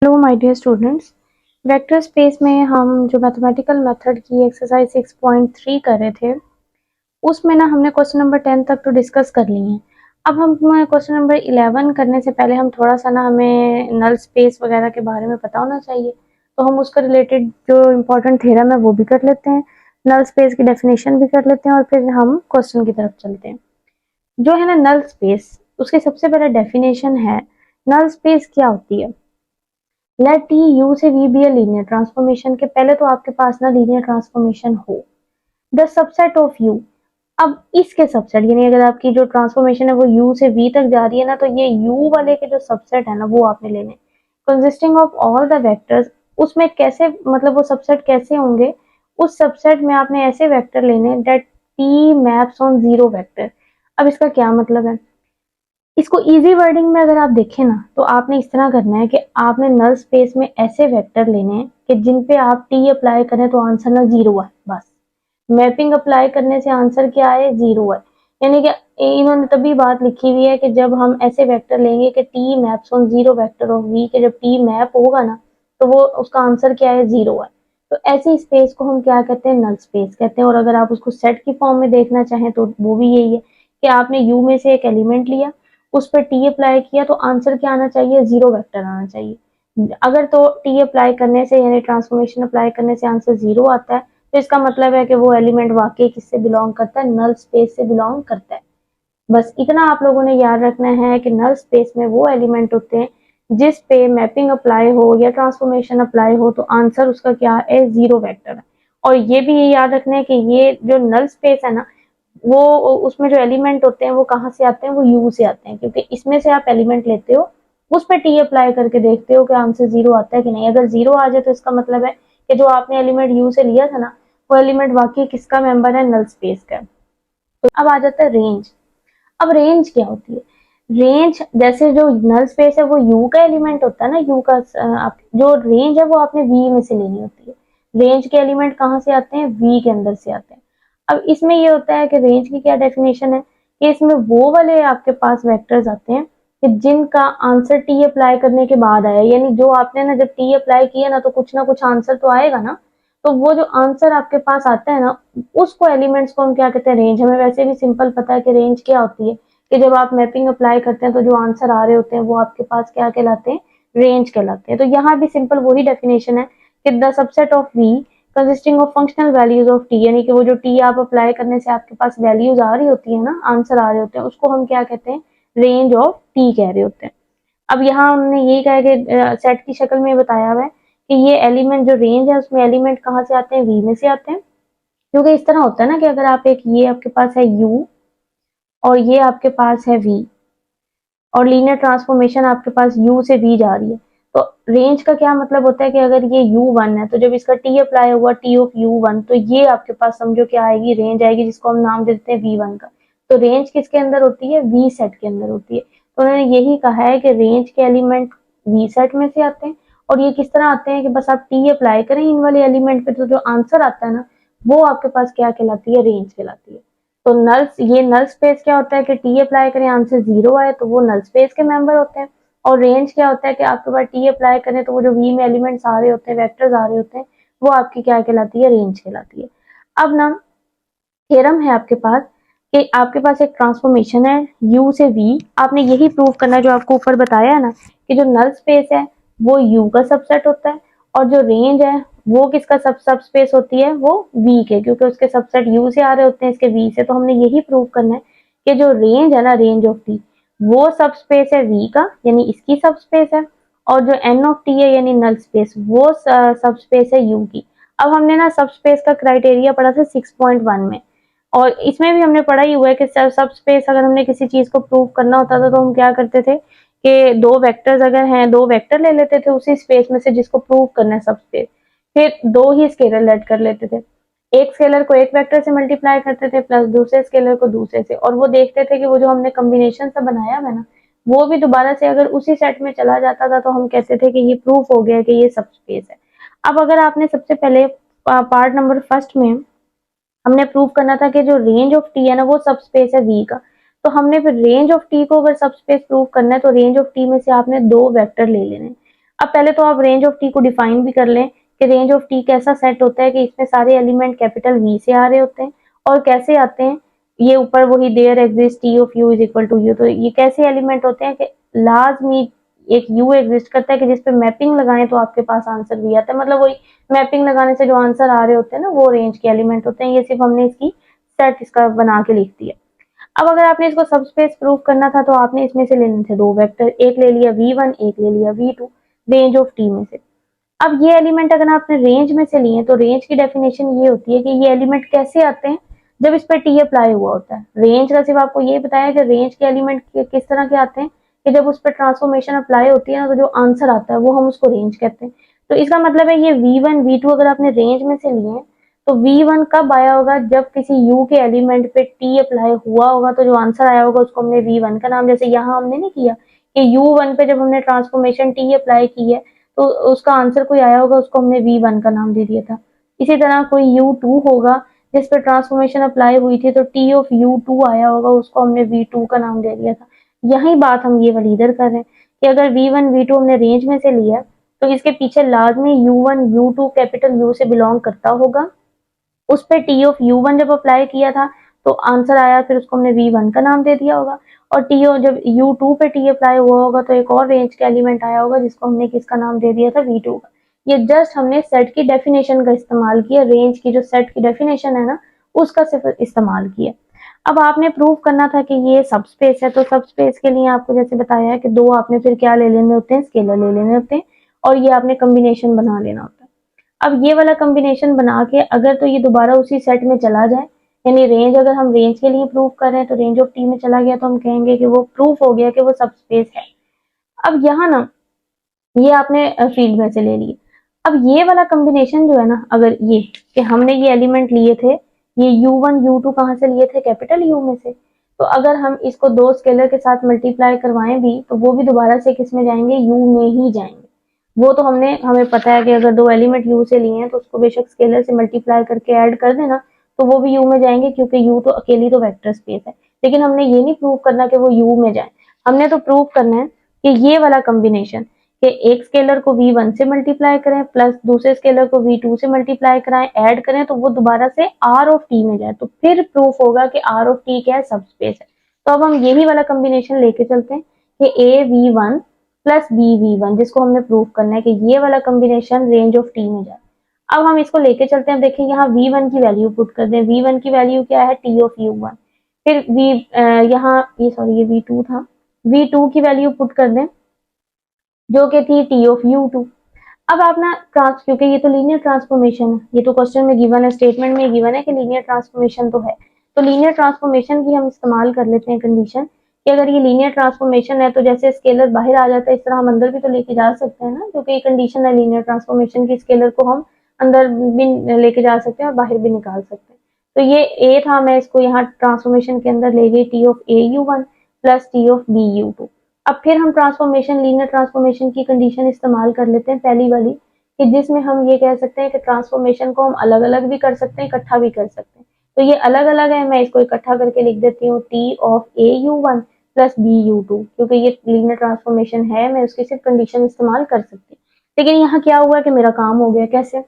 Hello my dear students. Vector space में हम जो मैथमेटिकल मेथड की एक्सरसाइज 6.3 कर रहे थे उसमें ना हमने क्वेश्चन नंबर 10 तक तो डिस्कस कर ली है। अब हम क्वेश्चन नंबर 11 करने से पहले हम थोड़ा सा ना हमें नल स्पेस वगैरह के बारे में पता होना चाहिए, तो हम उसका रिलेटेड जो इम्पोर्टेंट थ्योरम है वो भी कर लेते हैं, नल स्पेस की डेफिनेशन भी कर लेते हैं और फिर हम क्वेश्चन की तरफ चलते हैं। जो है ना नल स्पेस, उसकी सबसे पहले डेफिनेशन है नल स्पेस क्या होती है। लेट टी यू से V be a linear transformation के पहले तो आपके पास ना लीनियर ट्रांसफॉर्मेशन हो द सबसेट ऑफ यू। अब इसके सबसेट यानी अगर आपकी जो ट्रांसफॉर्मेशन है वो u से v तक जा रही है ना, तो ये u वाले के जो सबसेट है ना वो आपने लेने consisting of all the vectors. उसमें कैसे मतलब वो सबसेट कैसे होंगे, उस सबसेट में आपने ऐसे वेक्टर लेने that t maps on zero vector. अब इसका क्या मतलब है, इसको इजी वर्डिंग में अगर आप देखें ना तो आपने इस तरह करना है कि आपने नल स्पेस में ऐसे वेक्टर लेने हैं कि जिन पे आप टी अप्लाई करें तो आंसर ना जीरो है, बस मैपिंग अप्लाई करने से आंसर क्या है, जीरो है। यानी कि इन्होंने तभी बात लिखी हुई है कि जब हम ऐसे वेक्टर लेंगे कि T maps on zero vector of V, के जब टी मैप होगा ना तो वो उसका आंसर क्या है, जीरो है। तो ऐसी स्पेस को हम क्या कहते हैं, नल स्पेस कहते हैं। और अगर आप उसको सेट की फॉर्म में देखना चाहें तो वो भी यही है कि आपने यू में से एक एलिमेंट लिया, उस पर टी अप्लाई किया तो आंसर क्या आना चाहिए, जीरो वेक्टर आना चाहिए। अगर तो टी अप्लाई करने से यानी ट्रांसफॉर्मेशन अप्लाई करने से आंसर जीरो आता है तो इसका मतलब है कि वो एलिमेंट वाकई किससे बिलोंग करता है, नल स्पेस से बिलोंग करता है। बस इतना आप लोगों ने याद रखना है कि नल स्पेस में वो एलिमेंट होते हैं जिस पे मैपिंग अप्लाई हो या ट्रांसफॉर्मेशन अप्लाई हो तो आंसर उसका क्या है, जीरो वेक्टर है। और ये भी ये याद रखना है कि ये जो नल स्पेस है ना वो उसमें जो एलिमेंट होते हैं वो कहाँ से आते हैं, वो यू से आते हैं, क्योंकि इसमें से आप एलिमेंट लेते हो उस पर टी अप्लाई करके देखते हो कि आंसर जीरो आता है कि नहीं। अगर जीरो आ जाए तो इसका मतलब है कि जो आपने एलिमेंट यू से लिया था ना वो एलिमेंट वाकई किसका मेंबर है, नल स्पेस का। तो अब आ जाता है रेंज। अब रेंज क्या होती है, रेंज जैसे जो नल स्पेस है वो यू का एलिमेंट होता है ना, यू का जो रेंज है वो आपने वी में से लेनी होती है। रेंज के एलिमेंट कहाँ से आते हैं, वी के अंदर से आते हैं। अब इसमें ये होता है कि रेंज की क्या डेफिनेशन है कि इसमें वो वाले आपके पास वेक्टर्स आते हैं कि जिनका आंसर टी अप्लाई करने के बाद आया, यानी जो आपने ना जब टी अप्लाई किया ना कुछ आंसर तो आएगा ना, तो वो जो आंसर आपके पास आता है ना उसको एलिमेंट्स को हम क्या कहते हैं, रेंज। हमें वैसे भी सिंपल पता है कि रेंज क्या होती है कि जब आप मैपिंग अप्लाई करते हैं तो जो आंसर आ रहे होते हैं वो आपके पास क्या कहलाते हैं, रेंज कहलाते हैं। तो यहाँ भी सिंपल वही डेफिनेशन है कि the subset of V consisting of functional values of T, यानी कि वो जो टी आप अप्लाई करने से आपके पास वैल्यूज आ रही होती है ना, आंसर आ रहे होते हैं, उसको हम क्या कहते हैं, रेंज ऑफ टी कह रहे होते हैं। अब यहाँ उन्होंने यही कहा कि सेट की शक्ल में बताया हुआ है कि ये एलिमेंट जो रेंज है उसमें एलिमेंट कहाँ से आते हैं, वी में से आते हैं। क्योंकि इस तरह होता है ना कि अगर आप एक ये आपके पास है यू और ये आपके पास है वी और लीनियर ट्रांसफॉर्मेशन आपके पास u से v जा रही है, तो रेंज का क्या मतलब होता है कि अगर ये u1 है तो जब इसका t अप्लाई हुआ t ऑफ u1 तो ये आपके पास समझो क्या आएगी, रेंज आएगी, जिसको हम नाम देते हैं v1 का। तो रेंज किसके अंदर होती है, v सेट के अंदर होती है। तो उन्होंने यही कहा है कि रेंज के एलिमेंट v सेट में से आते हैं। और ये किस तरह आते हैं कि बस आप t अप्लाई करें इन वाले एलिमेंट पे तो जो आंसर आता है ना वो आपके पास क्या कहलाती है, रेंज कहलाती है। तो नल, ये नल स्पेस क्या होता है कि टी अप्लाई करें आंसर जीरो आए तो वो नल स्पेस के मेंबर होते हैं। और रेंज क्या होता है कि आपके पास टी अप्लाई करें तो वो जो वी में एलिमेंट्स आ रहे होते हैं, वेक्टर्स आ रहे होते हैं, वो आपकी क्या कहलाती है, रेंज कहलाती है। अब ना थ्योरम है आपके पास कि आपके पास एक ट्रांसफॉर्मेशन है u से v, आपने यही प्रूव करना है जो आपको ऊपर बताया है ना कि जो नल स्पेस है वो u का सबसेट होता है और जो रेंज है वो किसका सब स्पेस होती है, वो v के, क्योंकि उसके सबसेट u से आ रहे होते हैं इसके v से। तो हमने यही प्रूव करना है कि जो रेंज है ना, रेंज ऑफ t, वो सब स्पेस है v का यानी इसकी सब स्पेस है, और जो n ऑफ t है यानी नल स्पेस वो सब स्पेस है u की। अब हमने ना सब स्पेस का क्राइटेरिया पढ़ा था 6.1 में, और इसमें भी हमने पढ़ा ही हुआ है कि सब स्पेस अगर हमने किसी चीज को प्रूव करना होता था तो हम क्या करते थे कि दो वेक्टर्स अगर हैं, दो वेक्टर ले लेते थे उसी स्पेस में से जिसको प्रूव करना है सब स्पेस, फिर दो ही स्केलर लेट कर लेते थे। एक स्केलर को एक वेक्टर से मल्टीप्लाई करते थे प्लस दूसरे स्केलर को दूसरे से, और वो देखते थे कि वो जो हमने कॉम्बिनेशन सा बनाया है ना वो भी दोबारा से अगर उसी सेट में चला जाता था तो हम कहते थे कि ये प्रूफ हो गया कि ये सब स्पेस है। अब अगर आपने सबसे पहले पार्ट नंबर फर्स्ट में हमने प्रूव करना था कि जो रेंज ऑफ टी है ना वो सब स्पेस है वी का, तो हमने फिर रेंज ऑफ टी को अगर सब स्पेस प्रूव करना है तो रेंज ऑफ टी में से आपने दो वेक्टर ले लेने। अब पहले तो आप रेंज ऑफ टी को डिफाइन भी कर लें कि रेंज ऑफ टी कैसा सेट होता है कि इसमें सारे एलिमेंट कैपिटल वी से आ रहे होते हैं। और कैसे आते हैं, ये ऊपर वही there exist T of U is equal to U, तो ये कैसे एलिमेंट होते हैं कि लाजमी एक यू एग्जिस्ट करता है कि जिसपे मैपिंग लगाएं तो आपके पास आंसर भी आता है, मतलब वही मैपिंग लगाने से जो आंसर आ रहे होते हैं ना वो रेंज के एलिमेंट होते हैं। ये सिर्फ हमने इसकी सेट इसका बना के लिख दिया। अब अगर आपने इसको सबस्पेस प्रूव करना था तो आपने इसमें से लेने थे दो वेक्टर, एक ले लिया v1, एक ले लिया v2, रेंज ऑफ टी में से। अब ये एलिमेंट अगर आपने रेंज में से लिए तो रेंज की डेफिनेशन ये होती है कि ये एलिमेंट कैसे आते हैं, जब इस पर टी अप्लाई हुआ होता है। रेंज का सिर्फ आपको ये बताया कि रेंज के एलिमेंट किस तरह के आते हैं कि जब उस पर ट्रांसफॉर्मेशन अप्लाई होती है ना तो जो आंसर आता है वो हम उसको रेंज कहते हैं। तो इसका मतलब है ये v1 v2 अगर आपने रेंज में से लिए तो v1 कब आया होगा, जब किसी u के एलिमेंट पे t अप्लाई हुआ होगा तो जो आंसर आया होगा उसको हमने v1 का नाम, जैसे यहाँ हमने नहीं किया कि u1 पे जब हमने ट्रांसफॉर्मेशन t अप्लाई की है तो उसका आंसर कोई आया होगा उसको हमने v1 का नाम दे दिया था। इसी तरह कोई u2 होगा जिस पर ट्रांसफॉर्मेशन अप्लाई हुई थी तो t ऑफ u2 आया होगा, उसको हमने v2 का नाम दे दिया था। यही बात हम ये वाली इधर कर रहे हैं कि अगर v1 v2 हमने रेंज में से लिया तो इसके पीछे लाजमी u1 u2 कैपिटल U से बिलोंग करता होगा। उस पे टी ऑफ u1 जब अप्लाई किया था तो आंसर आया, फिर उसको हमने v1 का नाम दे दिया होगा। और टी जब u2 पे टी अप्लाई हुआ होगा तो एक और रेंज का एलिमेंट आया होगा जिसको हमने किसका नाम दे दिया था, v2 का। ये जस्ट हमने सेट की डेफिनेशन का इस्तेमाल किया, रेंज की जो सेट की डेफिनेशन है ना उसका सिर्फ इस्तेमाल किया। अब आपने प्रूव करना था कि ये सबस्पेस है, तो सबस्पेस के लिए आपको जैसे बताया है कि दो आपने फिर क्या ले लेने होते हैं, स्केलर ले लेने होते हैं और ये आपने कम्बिनेशन बना लेना होता है। अब ये वाला कम्बिनेशन बना के अगर तो ये दोबारा उसी सेट में चला जाए, यानी रेंज अगर हम रेंज के लिए प्रूव कर रहे हैं तो रेंज ऑफ टी में चला गया तो हम कहेंगे कि वो प्रूफ हो गया कि वो सबस्पेस है। अब यहाँ ना ये आपने फील्ड में से ले लिए। अब ये वाला कॉम्बिनेशन जो है ना, अगर ये कि हमने ये एलिमेंट लिए थे, ये u1 u2 कहाँ से लिए थे, कैपिटल U में से, तो अगर हम इसको दो स्केलर के साथ मल्टीप्लाई करवाएं भी तो वो भी दोबारा से किस में जाएंगे, U में ही जाएंगे। वो तो हमें पता है कि अगर दो एलिमेंट U से लिए हैं तो उसको बेशक स्केलर से मल्टीप्लाई करके ऐड कर देना तो वो भी U में जाएंगे, क्योंकि U तो अकेली तो वेक्टर स्पेस है। लेकिन हमने ये नहीं प्रूव करना कि वो U में जाए, हमने तो प्रूव करना है कि ये वाला कॉम्बिनेशन कि एक स्केलर को v1 से मल्टीप्लाई करें प्लस दूसरे स्केलर को v2 से मल्टीप्लाई कराएं, ऐड करें तो वो दोबारा से r ऑफ t में जाए, तो फिर प्रूफ होगा कि r ऑफ t क्या है, सबस्पेस है। तो अब हम यही वाला कॉम्बिनेशन लेके चलते हैं कि a v1 plus b v1, जिसको हमने प्रूफ करना है कि ये वाला कॉम्बिनेशन रेंज ऑफ t में जाए। अब हम इसको लेके चलते हैं, देखिए यहाँ v1 की वैल्यू पुट कर दें, v1 की वैल्यू क्या है, t ऑफ u1, फिर यहाँ ये सॉरी ये v2 था, v2 की वैल्यू पुट कर दें जो कि थी टी ऑफ u2। अब आप ना क्योंकि ये तो लीनियर ट्रांसफॉर्मेशन है, ये तो क्वेश्चन में गिवन है, स्टेटमेंट में गिवन है कि लीनियर ट्रांसफॉर्मेशन तो है, तो लीनियर ट्रांसफॉर्मेशन की हम इस्तेमाल कर लेते हैं कंडीशन कि अगर ये लीनियर ट्रांसफॉर्मेशन है तो जैसे स्केलर बाहर आ जाता है इस तरह हम अंदर भी तो लेके जा सकते हैं ना, क्योंकि ये कंडीशन है लीनियर ट्रांसफॉर्मेशन की, स्केलर को हम अंदर भी लेके जा सकते हैं और बाहर भी निकाल सकते हैं। तो ये ए था, मैं इसको यहाँ ट्रांसफॉर्मेशन के अंदर ले गई T of A u1 plus T of B u2। अब फिर हम ट्रांसफॉर्मेशन लीनियर ट्रांसफॉर्मेशन की कंडीशन इस्तेमाल कर लेते हैं पहली वाली, कि जिसमें हम ये कह सकते हैं कि ट्रांसफॉर्मेशन को हम अलग अलग भी कर सकते हैं, इकट्ठा भी कर सकते हैं। तो ये अलग अलग है, मैं इसको इकट्ठा करके लिख देती हूँ T of A u1 plus B u2, क्योंकि ये लीनियर ट्रांसफॉर्मेशन है, मैं उसकी सिर्फ कंडीशन इस्तेमाल कर सकती हूँ। लेकिन यहाँ क्या हुआ कि मेरा काम हो गया, कैसे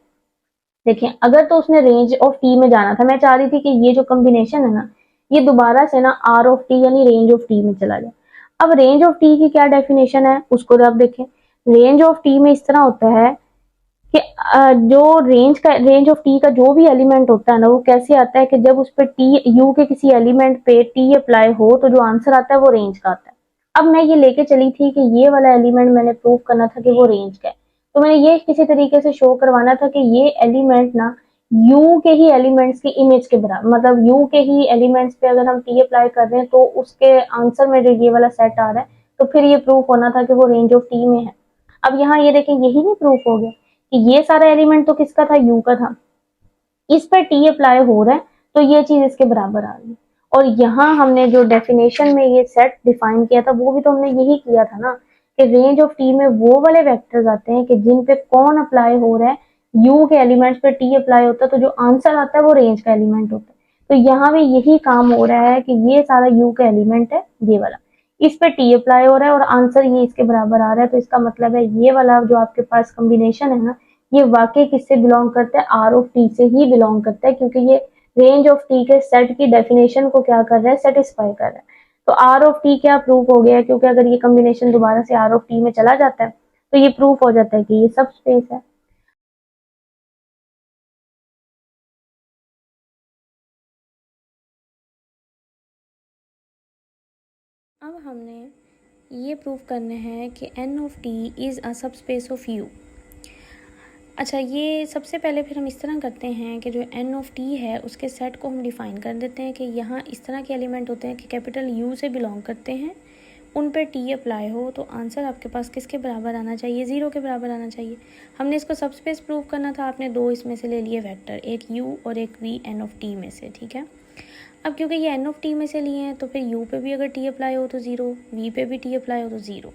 देखिए, अगर तो उसने रेंज ऑफ टी में जाना था, मैं चाह रही थी कि ये जो कॉम्बिनेशन है ना ये दोबारा से ना आर ऑफ टी यानी रेंज ऑफ टी में चला जाए। अब रेंज ऑफ टी की क्या डेफिनेशन है उसको आप देखें, रेंज ऑफ टी में इस तरह होता है कि जो रेंज ऑफ टी का जो भी एलिमेंट होता है ना वो कैसे आता है कि जब उस पर टी यू के किसी एलिमेंट पे टी अप्लाई हो तो जो आंसर आता है वो रेंज का आता है। अब मैं ये लेके चली थी कि ये वाला एलिमेंट मैंने प्रूव करना था कि वो रेंज का है, तो मैंने ये किसी तरीके से शो करवाना था कि ये एलिमेंट ना यू के ही एलिमेंट्स की इमेज के बराबर, मतलब यू के ही एलिमेंट्स पे अगर हम टी अप्लाई कर रहे हैं तो उसके आंसर में जो ये वाला सेट आ रहा है तो फिर ये प्रूफ होना था कि वो रेंज ऑफ टी में है। अब यहाँ ये देखें यही नहीं प्रूफ हो गया कि ये सारा एलिमेंट तो किसका था, यू का था, इस पर टी अप्लाई हो रहा है तो ये चीज इसके बराबर आ रही है। और यहाँ हमने जो डेफिनेशन में ये सेट डिफाइन किया था वो भी तो हमने यही किया था ना कि रेंज ऑफ टी में वो वाले वेक्टर्स आते हैं कि जिन पे कौन अप्लाई हो रहा है, यू के एलिमेंट्स पे टी अप्लाई होता है तो जो आंसर आता है वो रेंज का एलिमेंट होता है। तो यहाँ भी यही काम हो रहा है कि ये सारा यू का एलिमेंट है ये वाला, इस पे टी अप्लाई हो रहा है और आंसर ये इसके बराबर आ रहा है, तो इसका मतलब है ये वाला जो आपके पास कॉम्बिनेशन है ना, ये वाकई किससे बिलोंग करता है, आर ऑफ टी से ही बिलोंग करता है, क्योंकि ये रेंज ऑफ टी के सेट की डेफिनेशन को क्या कर रहा है, सेटिस्फाई कर रहा है। तो आर ऑफ टी क्या प्रूफ हो गया है, क्योंकि अगर ये कॉम्बिनेशन दोबारा से आर ऑफ टी में चला जाता है तो ये प्रूफ हो जाता है कि ये सब स्पेस है। अब हमने ये प्रूफ करना है कि N of T is a subspace of you. अच्छा, ये सबसे पहले फिर हम इस तरह करते हैं कि जो एन ऑफ टी है उसके सेट को हम डिफ़ाइन कर देते हैं कि यहाँ इस तरह के एलिमेंट होते हैं कि कैपिटल यू से बिलोंग करते हैं, उन पे टी अप्लाई हो तो आंसर आपके पास किसके बराबर आना चाहिए, ज़ीरो के बराबर आना चाहिए। हमने इसको सब स्पेस प्रूव करना था, आपने दो इसमें से ले लिए वेक्टर, एक यू और एक वी एन ऑफ टी में से, ठीक है। अब क्योंकि ये एन ऑफ टी में से लिए हैं तो फिर यू पे भी अगर टी अप्लाई हो तो ज़ीरो, वी पे भी टी अप्लाई हो तो ज़ीरो।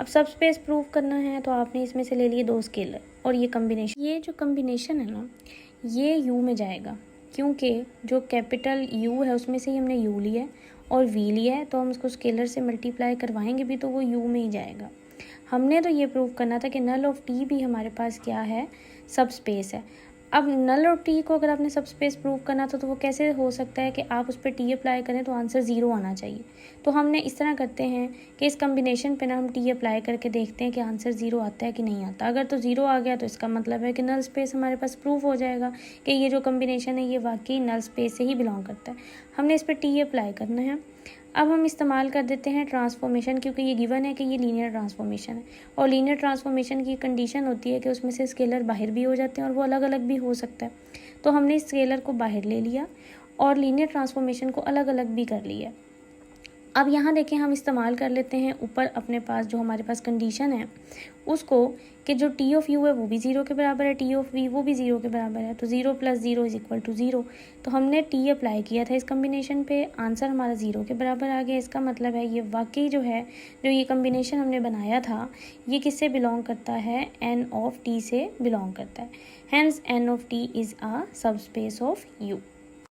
अब सब स्पेस प्रूव करना है तो आपने इसमें से ले लिए दो स्केलर और ये कम्बिनेशन, ये जो कम्बिनेशन है ना ये यू में जाएगा, क्योंकि जो कैपिटल यू है उसमें से ही हमने यू लिया है और वी लिया है, तो हम उसको स्केलर से मल्टीप्लाई करवाएंगे भी तो वो यू में ही जाएगा। हमने तो ये प्रूव करना था कि नल ऑफ टी भी हमारे पास क्या है, सब स्पेस है। अब नल और टी को अगर आपने सब स्पेस प्रूव करना था तो वो कैसे हो सकता है कि आप उस पर टी अप्लाई करें तो आंसर ज़ीरो आना चाहिए। तो हमने इस तरह करते हैं कि इस कम्बिनेशन पे ना हम टी अप्लाई करके देखते हैं कि आंसर ज़ीरो आता है कि नहीं आता। अगर तो ज़ीरो आ गया तो इसका मतलब है कि नल स्पेस हमारे पास प्रूव हो जाएगा कि ये जो कम्बिनेशन है ये वाकई नल स्पेस से ही बिलोंग करता है। हमने इस पर टी अप्लाई करना है। अब हम इस्तेमाल कर देते हैं ट्रांसफॉर्मेशन, क्योंकि ये गिवन है कि ये लीनियर ट्रांसफॉर्मेशन है और लीनियर ट्रांसफॉर्मेशन की कंडीशन होती है कि उसमें से स्केलर बाहर भी हो जाते हैं और वो अलग अलग भी हो सकता है। तो हमने इस स्केलर को बाहर ले लिया और लीनियर ट्रांसफॉर्मेशन को अलग अलग भी कर लिया। अब यहाँ देखें हम इस्तेमाल कर लेते हैं ऊपर अपने पास जो हमारे पास कंडीशन है उसको, कि जो टी ऑफ यू है वो भी ज़ीरो के बराबर है, टी ऑफ वी वो भी ज़ीरो के बराबर है, तो zero plus zero is equal to zero. तो हमने टी अप्लाई किया था इस कम्बिनेशन पे, आंसर हमारा ज़ीरो के बराबर आ गया। इसका मतलब है ये वाकई जो है, जो ये कम्बिनेशन हमने बनाया था ये किससे बिलोंग करता है, एन ऑफ टी से बिलोंग करता है। Hence N of T is a subspace of you.